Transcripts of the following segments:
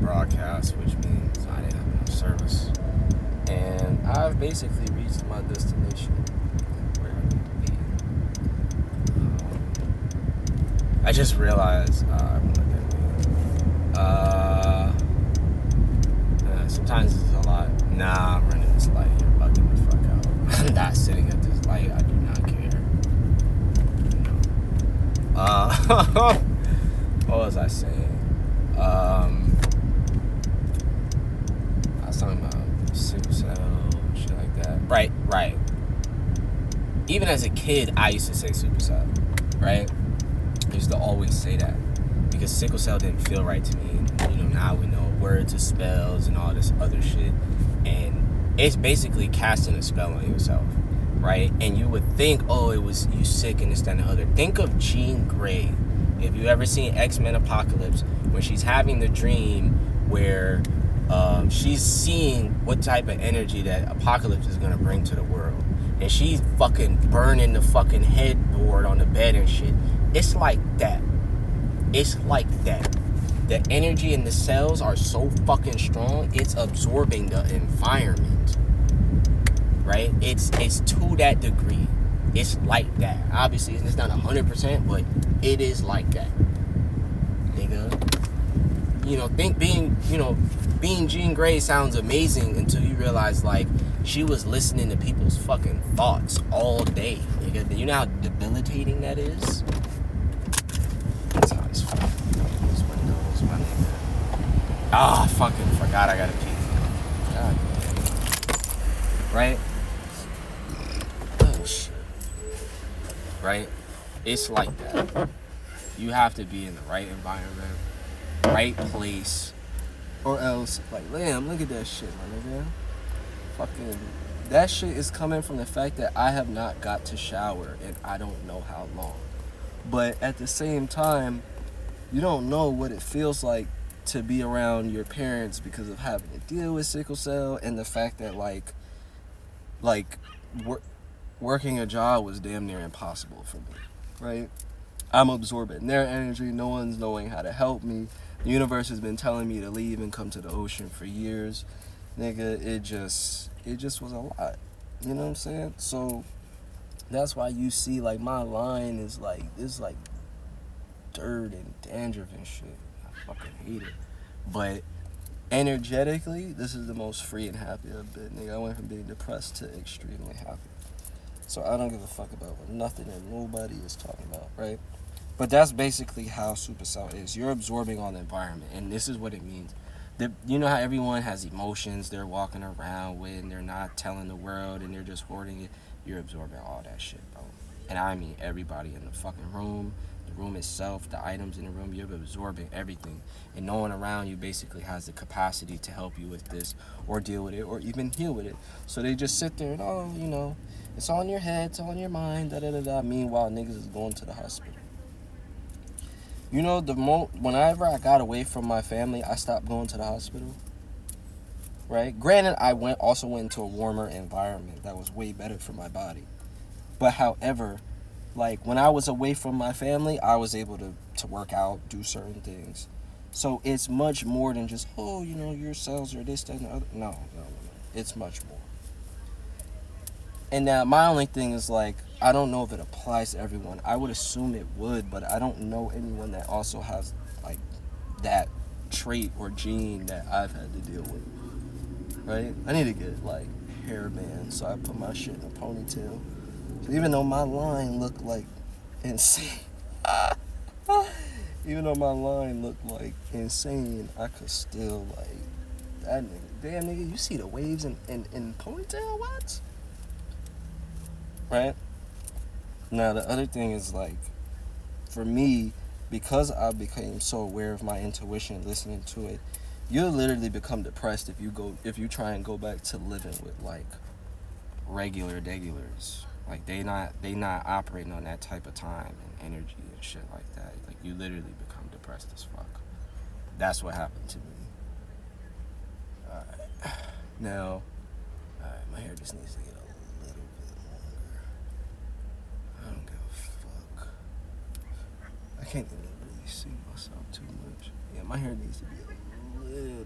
broadcast, which means I didn't have enough service. And I've basically reached my destination where I need to be. I just realized sometimes it's a lot. Nah, I'm running this light. You're bugging the fuck out. I'm not sitting at this light. I do not care. What was I saying? I was talking about sickle cell, shit like that. Right. Even as a kid, I used to say sickle cell, right? I used to always say that because sickle cell didn't feel right to me. You know, now we know words and spells and all this other shit, and it's basically casting a spell on yourself, right? And you would think, oh, it was you sick and this, that, and the other. Think of Jean Grey. If you ever seen X-Men Apocalypse, when she's having the dream where she's seeing what type of energy that Apocalypse is gonna bring to the world, and she's fucking burning the fucking headboard on the bed and shit. It's like that. It's like that. The energy in the cells are so fucking strong, it's absorbing the environment, right? It's to that degree. It's like that. Obviously, it's not 100%, but it is like that, nigga. You know, being Jean Grey sounds amazing until you realize, like, she was listening to people's fucking thoughts all day, nigga. You know how debilitating that is? That's how it's fucking. Those windows, my nigga. Ah, I fucking forgot I gotta pee. God damn. Right? Oh, shit. Right? It's like that. You have to be in the right environment, right place, or else, like, damn, look at that shit, my nigga. Fucking, that shit is coming from the fact that I have not got to shower and I don't know how long. But at the same time, you don't know what it feels like to be around your parents because of having to deal with sickle cell, and the fact that working a job was damn near impossible for me, right? I'm absorbing their energy. No one's knowing how to help me. The universe has been telling me to leave and come to the ocean for years. Nigga, it just was a lot. You know what I'm saying? So that's why you see, like, my line is like, it's like dirt and dandruff and shit. I fucking hate it. But energetically, this is the most free and happy I've been. Nigga, I went from being depressed to extremely happy. So I don't give a fuck about nothing that nobody is talking about, right? But that's basically how supercell is. You're absorbing all the environment, and this is what it means. You know how everyone has emotions they're walking around with, and they're not telling the world, and they're just hoarding it? You're absorbing all that shit, bro. And I mean everybody in the fucking room, the room itself, the items in the room. You're absorbing everything, and no one around you basically has the capacity to help you with this, or deal with it, or even heal with it. So they just sit there and, oh, you know, it's all in your head, it's all in your mind, da-da-da-da. Meanwhile, niggas is going to the hospital. You know, whenever I got away from my family, I stopped going to the hospital, right? Granted, I also went into a warmer environment that was way better for my body. But however, like, when I was away from my family, I was able to work out, do certain things. So it's much more than just, oh, you know, your cells are this, that, and the other. No. It's much more. And now my only thing is, like, I don't know if it applies to everyone. I would assume it would, but I don't know anyone that also has, like, that trait or gene that I've had to deal with, right? I need to get, like, hair bands, so I put my shit in a ponytail. So even though my line looked like insane, I could still, like, that nigga. Damn, nigga, you see the waves in ponytail? What? Right? Now, the other thing is, like, for me, because I became so aware of my intuition, listening to it, you'll literally become depressed if you try and go back to living with, like, regulars. Like, they not operating on that type of time and energy and shit like that. Like, you literally become depressed as fuck. That's what happened to me. Alright. Now, my hair just needs to get a little bit longer. I don't give a fuck. I can't even really see myself too much. Yeah, my hair needs to be a little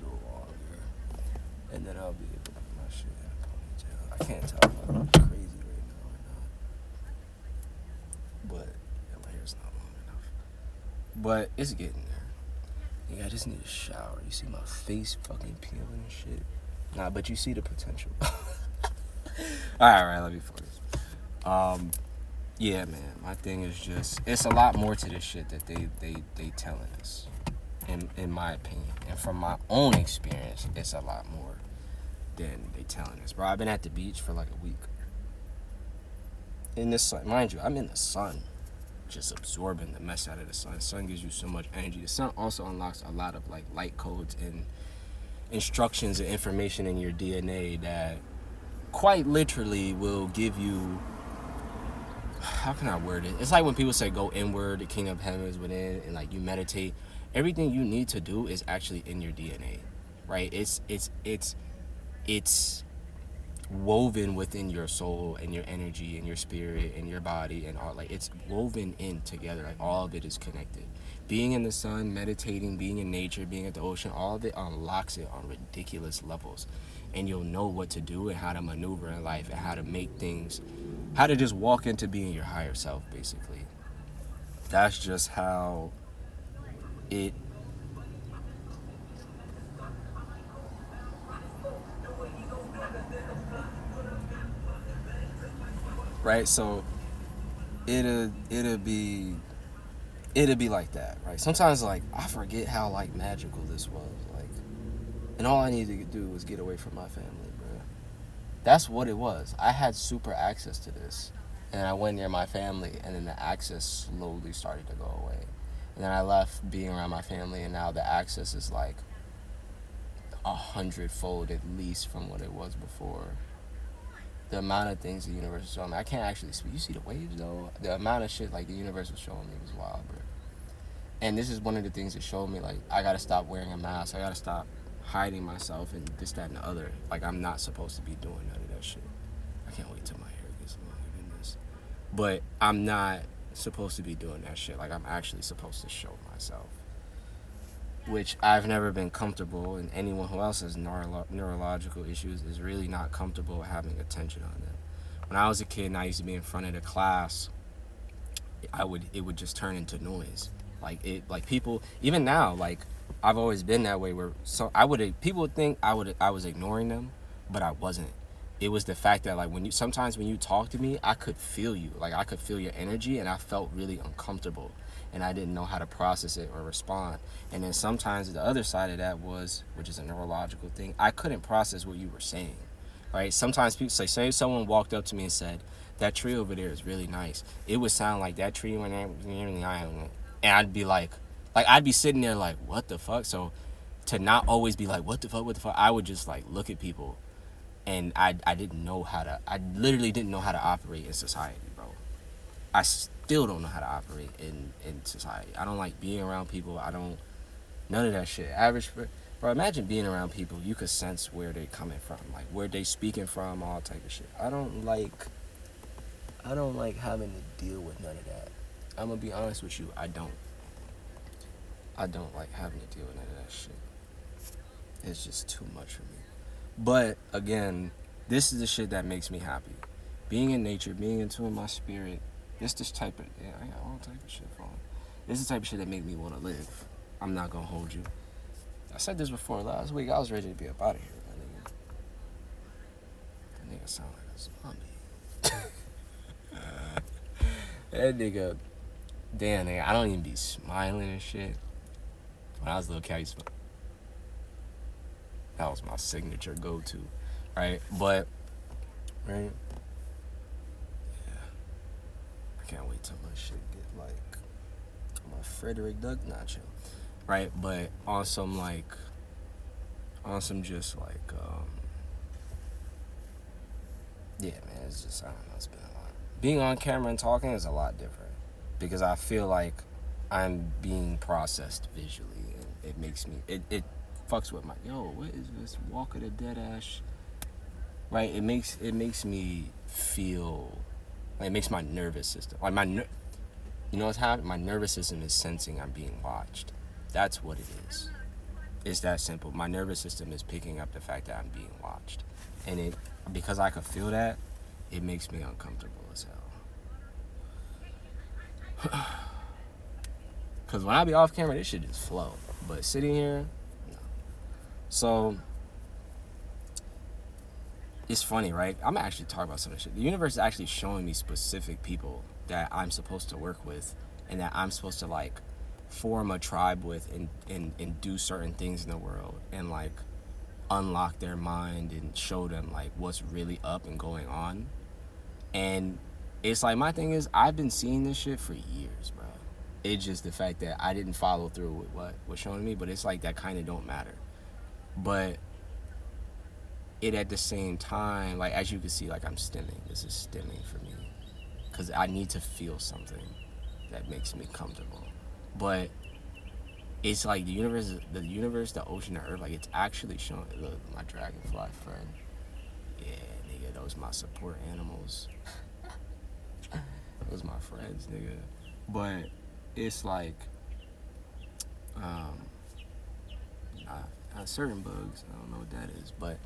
But it's getting there. Yeah, I just need a shower. You see my face fucking peeling and shit. Nah, but you see the potential. Alright, let me focus. Yeah, man, my thing is just, it's a lot more to this shit that they telling us, in my opinion. And from my own experience, it's a lot more than they telling us. Bro, I've been at the beach for like a week. In the sun, mind you, I'm in the sun, just absorbing the mess out of the sun. The sun gives you so much energy. The sun also unlocks a lot of like light codes and instructions and information in your DNA that quite literally will give you, how can I word it? It's like when people say go inward, the kingdom of heaven is within, and like you meditate. Everything you need to do is actually in your DNA, right? It's woven within your soul and your energy and your spirit and your body and all. Like, it's woven in together. Like, all of it is connected. Being in the sun, meditating, being in nature, being at the ocean, all of it unlocks it on ridiculous levels. And you'll know what to do and how to maneuver in life and how to make things, how to just walk into being your higher self, basically. That's just how it right? So it'll be like that, right? Sometimes like I forget how like magical this was, like, and all I needed to do was get away from my family, bro. That's what it was. I had super access to this, and I went near my family, and then the access slowly started to go away. And then I left being around my family, and now the access is like 100-fold at least from what it was before. The amount of things the universe is showing me, I can't actually speak. You see the waves though? The amount of shit like the universe was showing me was wild, bro. And this is one of the things that showed me, like, I gotta stop wearing a mask. I gotta stop hiding myself and this, that, and the other. Like, I'm not supposed to be doing none of that shit. I can't wait till my hair gets longer than this. But I'm not supposed to be doing that shit. Like, I'm actually supposed to show myself. Which I've never been comfortable, and anyone who else has neurological issues is really not comfortable having attention on them. When I was a kid and I used to be in front of the class, it would just turn into noise. Like people, even now, like, I've always been that way where people would think I was ignoring them, but I wasn't. It was the fact that, like, sometimes when you talk to me, I could feel you. Like, I could feel your energy, and I felt really uncomfortable. And I didn't know how to process it or respond. And then sometimes the other side of that was, which is a neurological thing, I couldn't process what you were saying, right? Sometimes people say if someone walked up to me and said, that tree over there is really nice. It would sound like that tree went near the island. And I'd be like I'd be sitting there like, what the fuck? So to not always be like, what the fuck? I would just like look at people, and I literally didn't know how to operate in society, bro. I still don't know how to operate in society. I don't like being around people. None of that shit. Bro, imagine being around people. You could sense where they're coming from, like where they speaking from, all type of shit. I don't like having to deal with none of that. I'm gonna be honest with you. I don't like having to deal with none of that shit. It's just too much for me. But again, this is the shit that makes me happy. Being in nature, being in tune with my spirit. This type of, yeah, I got all type of shit for me. This is the type of shit that make me want to live. I'm not gonna hold you. I said this before last week. I was ready to be up out of here, that nigga sound like a zombie. That nigga, damn nigga, I don't even be smiling and shit. When I was a little kid, I used to, that was my signature go-to, right? But, right? Can't wait till my shit get like my Frederick Duck nacho, right? But on some just like yeah, man, it's just, I don't know, it's been a lot. Being on camera and talking is a lot different because I feel like I'm being processed visually, and it makes me it fucks with my what is this walk of the dead ash, right? It makes me feel. It makes my nervous system, like you know what's happening? My nervous system is sensing I'm being watched. That's what it is. It's that simple. My nervous system is picking up the fact that I'm being watched. And because I can feel that, it makes me uncomfortable as hell. Because when I be off camera, this shit just flow. But sitting here, no. So, it's funny, right? I'm actually talking about some of this shit. The universe is actually showing me specific people that I'm supposed to work with and that I'm supposed to, like, form a tribe with and do certain things in the world and, like, unlock their mind and show them, like, what's really up and going on. And it's like, my thing is, I've been seeing this shit for years, bro. It's just the fact that I didn't follow through with what was shown to me, but it's like that kind of don't matter. But it at the same time, like, as you can see, like, I'm stimming. This is stimming for me because I need to feel something that makes me comfortable. But it's like the universe, the ocean, the earth, like, it's actually showing. Look, my dragonfly friend. Yeah, nigga, those my support animals. Those my friends, nigga. But it's like, not certain bugs. I don't know what that is, but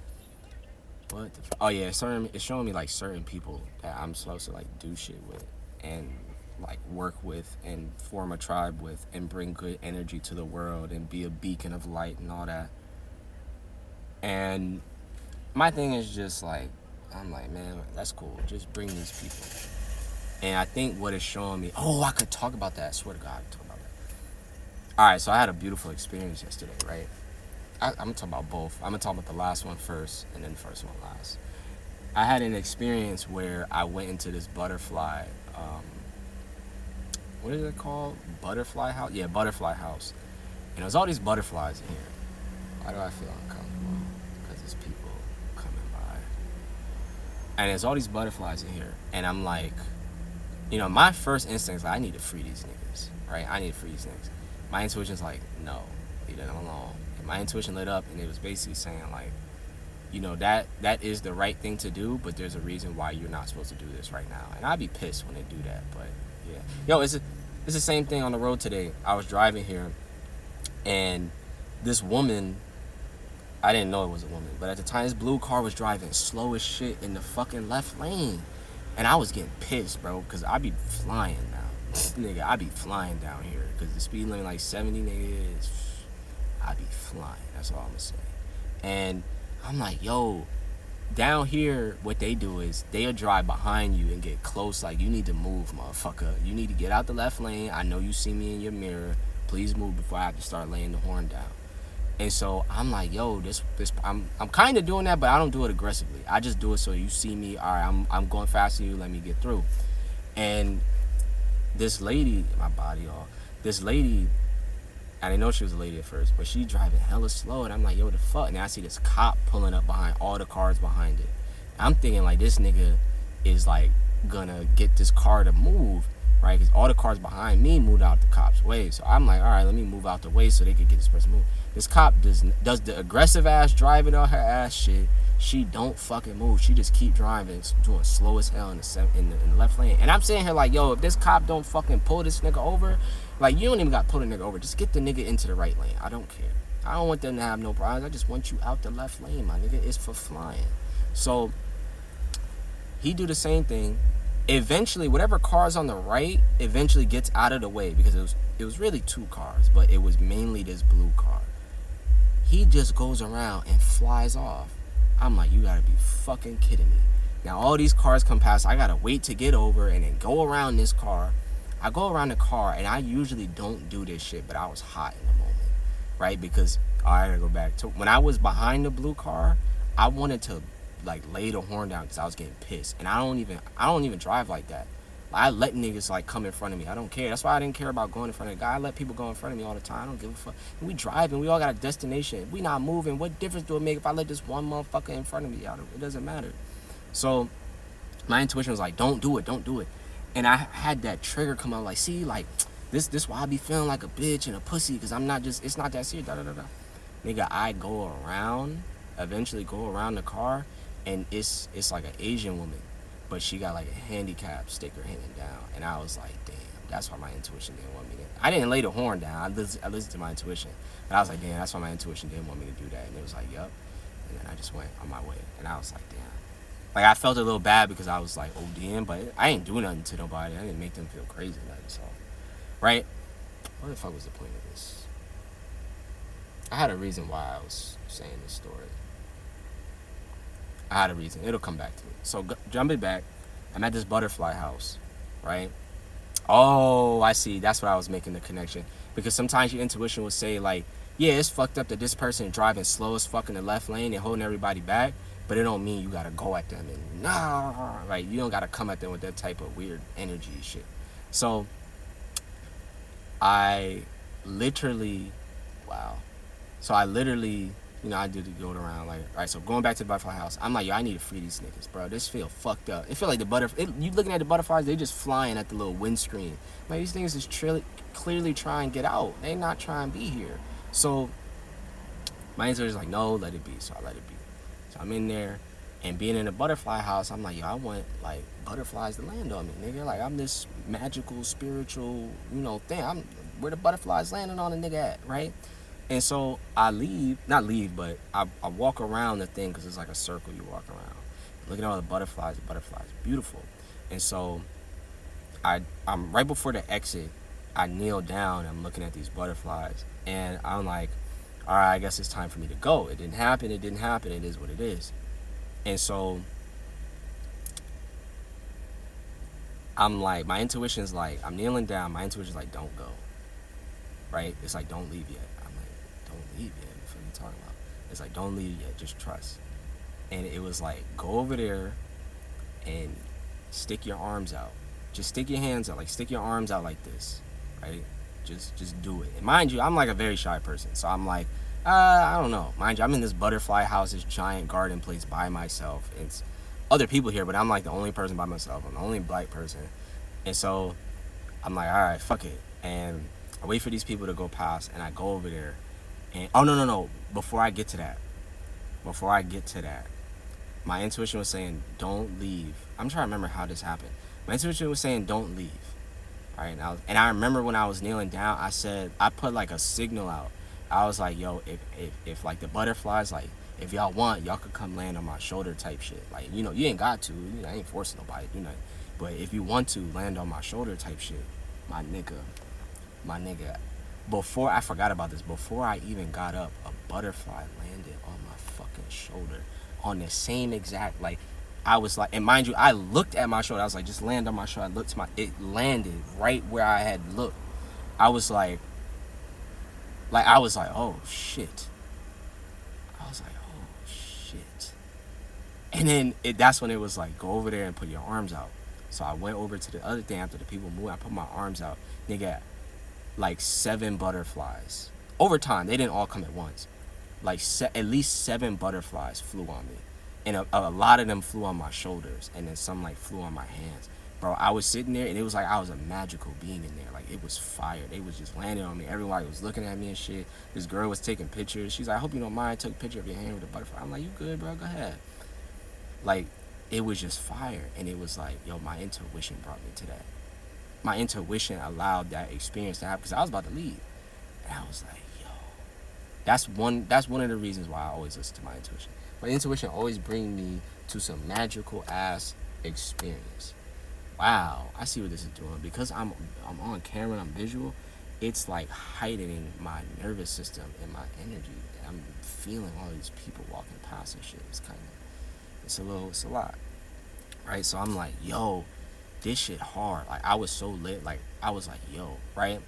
oh yeah, it's showing me, like, certain people that I'm supposed to, like, do shit with and, like, work with and form a tribe with and bring good energy to the world and be a beacon of light and all that. And my thing is just like, I'm like, man, that's cool. Just bring these people. And I think what it's showing me, I could talk about that. I swear to God, I could talk about that. All right, so I had a beautiful experience yesterday, right? I'm going to talk about both. I'm going to talk about the last one first and then the first one last. I had an experience where I went into this butterfly, what is it called? Butterfly house? Yeah, butterfly house. And there's all these butterflies in here. Why do I feel uncomfortable? Because there's people coming by. And there's all these butterflies in here. And I'm like, my first instinct is like, I need to free these niggas, right? I need to free these niggas. My intuition's like, no, leave them alone. And my intuition lit up, and it was basically saying, like, that is the right thing to do, but there's a reason why you're not supposed to do this right now. And I'd be pissed when they do that, but yeah. Yo, it's the same thing on the road today. I was driving here, and this woman, I didn't know it was a woman, but at the time, this blue car was driving slow as shit in the fucking left lane. And I was getting pissed, bro, because I be flying now. Nigga, I be flying down here, because the speed limit, like, 70, nigga, is, I be flying. That's all I'm going to say. And I'm like, yo, down here, what they do is they'll drive behind you and get close, like, you need to move, motherfucker. You need to get out the left lane. I know you see me in your mirror. Please move before I have to start laying the horn down. And so I'm like, yo, I'm kind of doing that, but I don't do it aggressively. I just do it so you see me. All right, I'm going faster than you. Let me get through. And this lady, this lady, I didn't know she was a lady at first, but she driving hella slow, and I'm like, yo, the fuck? And I see this cop pulling up behind all the cars behind it. I'm thinking, like, this nigga is, like, gonna get this car to move, right? Because all the cars behind me moved out the cop's way. So I'm like, all right, let me move out the way so they can get this person moved. This cop does the aggressive ass driving on her ass shit. She don't fucking move. She just keep driving, doing slow as hell in the left lane. And I'm sitting here like, yo, if this cop don't fucking pull this nigga over, like, you don't even got to pull the nigga over. Just get the nigga into the right lane. I don't care. I don't want them to have no problems. I just want you out the left lane, my nigga. It's for flying. So he do the same thing. Eventually, whatever car's on the right eventually gets out of the way, because it was really two cars, but it was mainly this blue car. He just goes around and flies off. I'm like, you gotta be fucking kidding me. Now all these cars come past, I gotta wait to get over and then go around this car. I go around the car, and I usually don't do this shit, but I was hot in the moment, right? Because I gotta go back to when I was behind the blue car. I wanted to, like, lay the horn down because I was getting pissed, and I don't even drive like that. I let niggas, like, come in front of me. I don't care. That's why I didn't care about going in front of the guy. I let people go in front of me all the time. I don't give a fuck. We driving. We all got a destination. If we not moving, what difference do it make if I let this one motherfucker in front of me? It doesn't matter. So my intuition was like, don't do it. Don't do it. And I had that trigger come out, like, see, like, this why I be feeling like a bitch and a pussy, because I'm not just, it's not that serious. Nigga, I eventually go around the car, and it's like an Asian woman. But she got, like, a handicap sticker hanging down. And I was like, damn, that's why my intuition didn't want me to. I didn't lay the horn down. I listened to my intuition. And I was like, damn, that's why my intuition didn't want me to do that. And it was like, yup. And then I just went on my way. And I was like, damn. Like, I felt a little bad because I was, like, ODing. But I ain't doing nothing to nobody. I didn't make them feel crazy. Nothing, so, right? What the fuck was the point of this? I had a reason why I was saying this story. I had a reason. It'll come back to me. So jumping back, I'm at this butterfly house, right? Oh, I see. That's what I was making the connection. Because sometimes your intuition will say, like, yeah, it's fucked up that this person driving slow as fuck in the left lane and holding everybody back, but it don't mean you gotta go at them and nah, like, you don't gotta come at them with that type of weird energy and shit. So I literally, you know, I did it going around, like, all right, so going back to the butterfly house, I'm like, yo, I need to free these niggas, bro. This feel fucked up. It feel like you looking at the butterflies, they just flying at the little windscreen. Like, these niggas is clearly trying to get out. They not trying to be here. So my answer is like, no, let it be. So I let it be. So I'm in there, and being in a butterfly house, I'm like, yo, I want, like, butterflies to land on me, nigga. Like, I'm this magical, spiritual, you know, thing. Where the butterflies landing on a nigga at, right? And so I not leave, but I walk around the thing, because it's like a circle you walk around. Looking at all the butterflies, beautiful. And so I'm right before the exit, I kneel down, I'm looking at these butterflies, and I'm like, all right, I guess it's time for me to go. It didn't happen, it is what it is. And so I'm like, my intuition's like, I'm kneeling down, my intuition's like, don't go, right? It's like, don't leave yet. Don't leave yet. What are you talking about? It's like, don't leave yet, just trust. And it was like, go over there and stick your arms out. Just stick your hands out, like stick your arms out like this, right? Just do it. And mind you, I'm like a very shy person, so I'm like, I don't know. Mind you, I'm in this butterfly house, this giant garden place by myself. It's other people here, but I'm like the only person by myself. I'm the only black person. And so I'm like, all right, fuck it. And I wait for these people to go past, and I go over there. And oh, no. Before I get to that, my intuition was saying, don't leave. I'm trying to remember how this happened. My intuition was saying, don't leave. All right, and I remember when I was kneeling down, I put like a signal out. I was like, yo, if like the butterflies, like, if y'all want, y'all could come land on my shoulder type shit. Like, you know, you ain't got to. You know, I ain't forcing nobody to do nothing. But if you want to, land on my shoulder type shit. My nigga. Before I forgot about this, before I even got up, a butterfly landed on my fucking shoulder on the same exact, like, I was like, and mind you, I looked at my shoulder. I was like, just land on my shoulder. I looked to it landed right where I had looked. I was like, oh shit. And then that's when it was like, go over there and put your arms out. So I went over to the other thing after the people moved. I put my arms out. Nigga, like 7 butterflies. Over time, they didn't all come at once. Like at least 7 butterflies flew on me. And a lot of them flew on my shoulders. And then some like flew on my hands. Bro, I was sitting there and it was like I was a magical being in there. Like, it was fire. They was just landing on me. Everybody was looking at me and shit. This girl was taking pictures. She's like, I hope you don't mind. I took a picture of your hand with a butterfly. I'm like, you good, bro? Go ahead. Like, it was just fire. And it was like, yo, my intuition brought me to that. My intuition allowed that experience to happen, because I was about to leave. And I was like, yo. That's one of the reasons why I always listen to my intuition. My intuition always brings me to some magical ass experience. Wow, I see what this is doing. Because I'm on camera and I'm visual, it's like heightening my nervous system and my energy. And I'm feeling all these people walking past and shit. It's a lot. Right? So I'm like, yo, this shit hard. Like, I was so lit. Like, I was like, yo, right?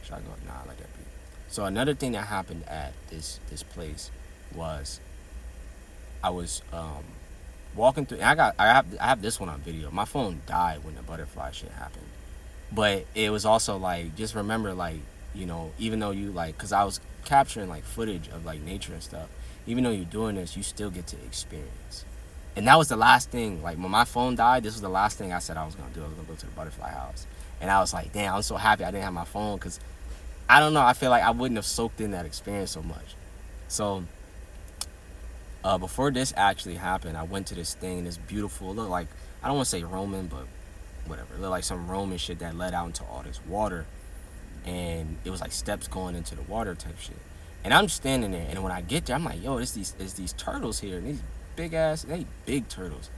Should I go? Nah, I let that be. So another thing that happened at this place was I was walking through, and I have this one on video. My phone died when the butterfly shit happened. But it was also like, just remember, like, you know, even though you like, because I was capturing like footage of like nature and stuff, even though you're doing this, you still get to experience. And that was the last thing, like, when my phone died, this was the last thing I said I was going to do. I was going to go to the butterfly house. And I was like, damn, I'm so happy I didn't have my phone, because, I don't know, I feel like I wouldn't have soaked in that experience so much. So, before this actually happened, I went to this thing, this beautiful, it looked like, I don't want to say Roman, but whatever. It looked like some Roman shit that led out into all this water. And it was like steps going into the water type shit. And I'm standing there, and when I get there, I'm like, yo, there's these turtles here, and these big turtles.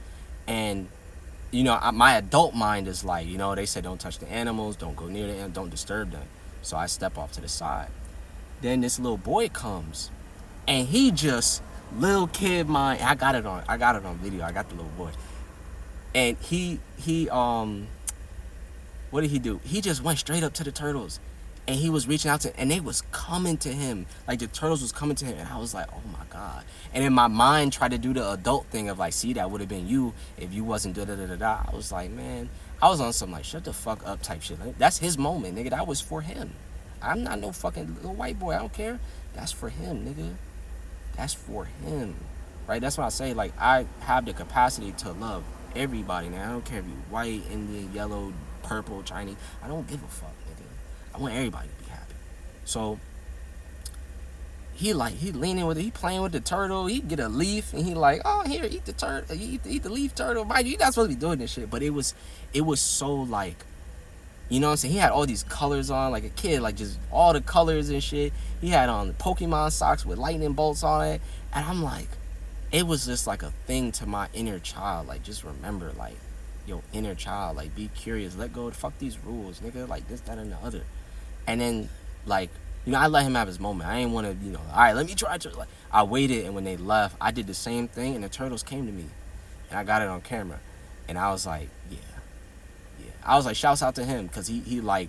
And, you know, my adult mind is like, you know, they said don't touch the animals, don't go near them, don't disturb them. So I step off to the side. Then this little boy comes, and he just little kid mind. I got it on video. I got the little boy, and he what did he do? He just went straight up to the turtles, and he was reaching out to, and they was coming to him. Like the turtles was coming to him, and I was like, oh my God. And in my mind tried to do the adult thing of like, see, that would have been you if you wasn't da da da da da. I was like, man, I was on some like shut the fuck up type shit. Like, that's his moment, nigga. That was for him. I'm not no fucking little white boy. I don't care. That's for him, nigga. That's for him. Right? That's what I say. Like, I have the capacity to love everybody now. I don't care if you white, Indian, yellow, purple, Chinese. I don't give a fuck, nigga. I want everybody to be happy. So he leaning with it. He playing with the turtle. He get a leaf and he like, oh, here, eat the turtle. Eat the leaf turtle. Mind you, you're not supposed to be doing this shit. But it was so like, you know what I'm saying? He had all these colors on, like a kid, like just all the colors and shit. He had on the Pokemon socks with lightning bolts on it. And I'm like, it was just like a thing to my inner child. Like, just remember, like, yo, inner child, like, be curious. Let go. Fuck these rules, nigga. Like, this, that, and the other. And then, like, you know, I let him have his moment. I ain't want to, you know, all right, let me try to. Like, I waited, and when they left, I did the same thing, and the turtles came to me. And I got it on camera. And I was like, yeah. I was like, shouts out to him, because he like